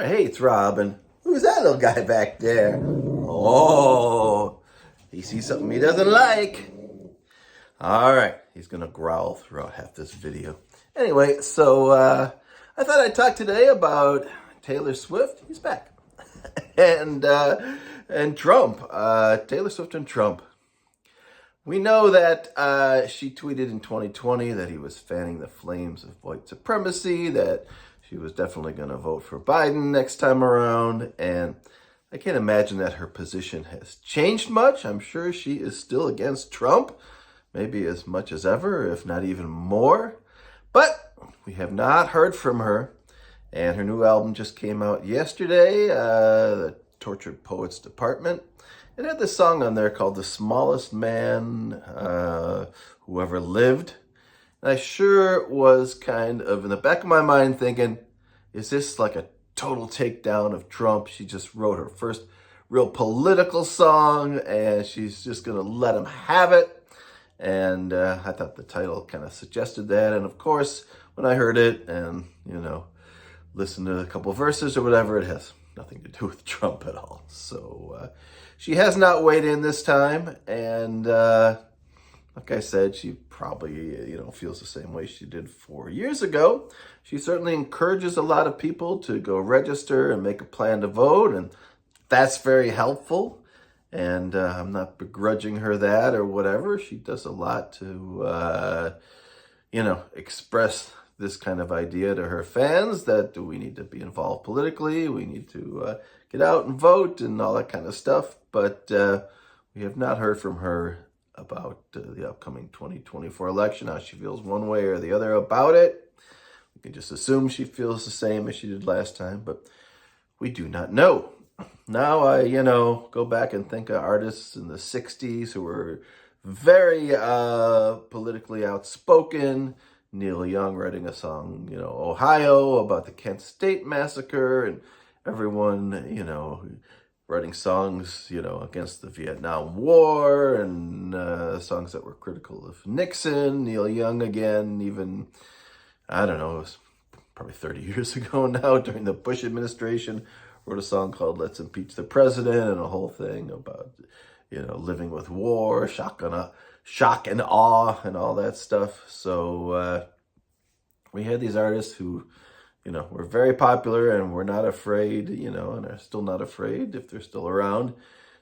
right, hey, it's Robin. Who's that little guy back there? Oh, he sees something he doesn't like. All right, he's gonna growl throughout half this video. Anyway, I thought I'd talk today about Taylor Swift. He's back, and Trump. Taylor Swift and Trump. We know that she tweeted in 2020 that he was fanning the flames of white supremacy, that she was definitely going to vote for Biden next time around. And I can't imagine that her position has changed much. I'm sure she is still against Trump, maybe as much as ever, if not even more. But we have not heard from her. And her new album just came out yesterday, the Tortured Poets Department. It had this song on there called The Smallest Man Who Ever Lived. And I sure was kind of in the back of my mind thinking, is this like a total takedown of Trump? She just wrote her first real political song and she's just going to let him have it. And I thought the title kind of suggested that. And of course, when I heard it and, listened to a couple of verses or whatever, it has nothing to do with Trump at all. So she has not weighed in this time. And like I said, she probably, feels the same way she did 4 years ago. She certainly encourages a lot of people to go register and make a plan to vote. And that's very helpful. And I'm not begrudging her that or whatever. She does a lot to, express this kind of idea to her fans that we need to be involved politically. We need to get out and vote and all that kind of stuff. But we have not heard from her about the upcoming 2024 election, how she feels one way or the other about it. We can just assume she feels the same as she did last time, but we do not know. Now I, go back and think of artists in the 60s who were very politically outspoken. Neil Young writing a song, Ohio, about the Kent State Massacre, and everyone, writing songs, against the Vietnam War, and songs that were critical of Nixon. Neil Young again, even, I don't know, it was probably 30 years ago now, during the Bush administration, wrote a song called Let's Impeach the President, and a whole thing about, living with war, shock and awe, and all that stuff. So we had these artists who, were very popular and were not afraid, and are still not afraid, if they're still around,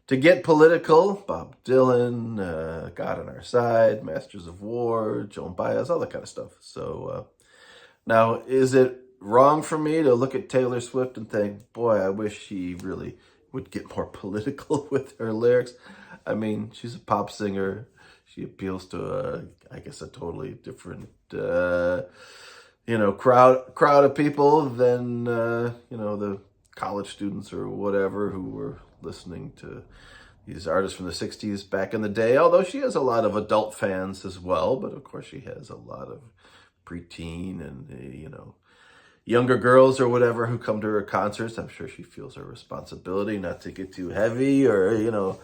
to get political. Bob Dylan, God on Our Side, Masters of War, Joan Baez, all that kind of stuff. So now, is it wrong for me to look at Taylor Swift and think, boy, I wish she really would get more political with her lyrics? I mean, she's a pop singer. She appeals to, I guess, a totally different, crowd of people than, the college students or whatever who were listening to these artists from the 60s back in the day. Although she has a lot of adult fans as well, but of course she has a lot of preteen and, younger girls or whatever who come to her concerts. I'm sure she feels her responsibility not to get too heavy or,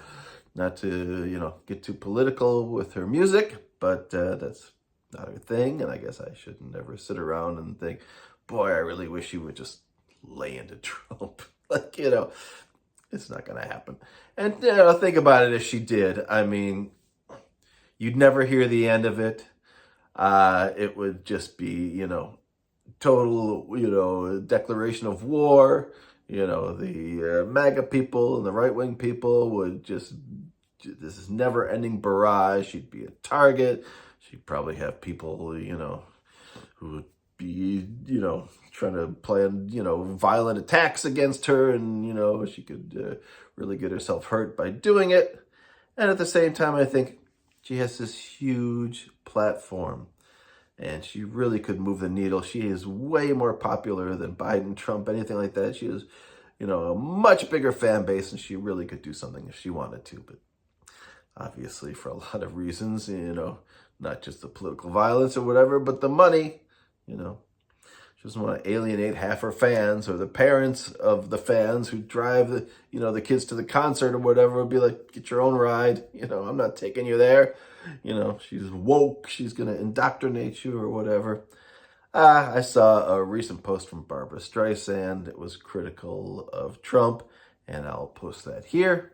not to, get too political with her music, but that's not her thing. And I guess I shouldn't ever sit around and think, boy, I really wish she would just lay into Trump. It's not going to happen. And, think about it if she did. I mean, you'd never hear the end of it. It would just be, total, declaration of war. The MAGA people and the right-wing people would just, this is never-ending barrage. She'd be a target. She'd probably have people, who would be, trying to plan, violent attacks against her. And, she could really get herself hurt by doing it. And at the same time, I think she has this huge platform. And she really could move the needle. She is way more popular than Biden, Trump, anything like that. She is, a much bigger fan base, and she really could do something if she wanted to. But obviously, for a lot of reasons, not just the political violence or whatever, but the money, She doesn't want to alienate half her fans, or the parents of the fans who drive the kids to the concert or whatever. Would be like, get your own ride. I'm not taking you there. She's woke. She's going to indoctrinate you or whatever. I saw a recent post from Barbara Streisand. It was critical of Trump, and I'll post that here.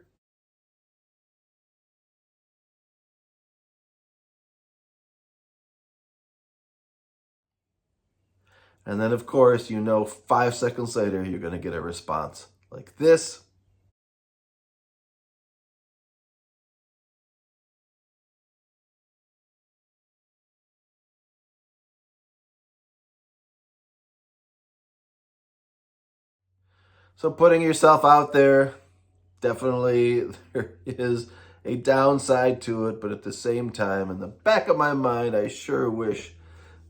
And then, of course, 5 seconds later, you're going to get a response like this. So putting yourself out there, definitely there is a downside to it, but at the same time, in the back of my mind, I sure wish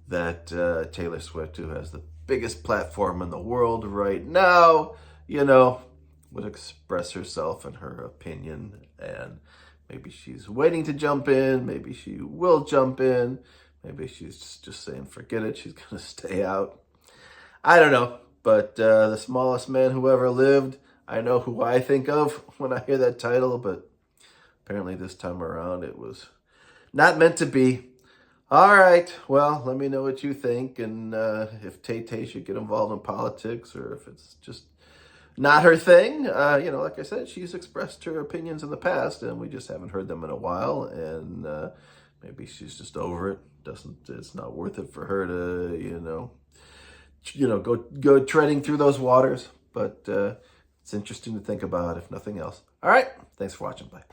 that Taylor Swift, who has the biggest platform in the world right now, would express herself and her opinion. And maybe she's waiting to jump in. Maybe she will jump in. Maybe she's just saying, forget it. She's going to stay out. I don't know. But the smallest man who ever lived, I know who I think of when I hear that title, but apparently this time around it was not meant to be. All right, well, let me know what you think, and if Tay-Tay should get involved in politics or if it's just not her thing. Like I said, she's expressed her opinions in the past, and we just haven't heard them in a while, and maybe she's just over it. It's not worth it for her to, go treading through those waters. But it's interesting to think about, if nothing else. All right, thanks for watching. Bye.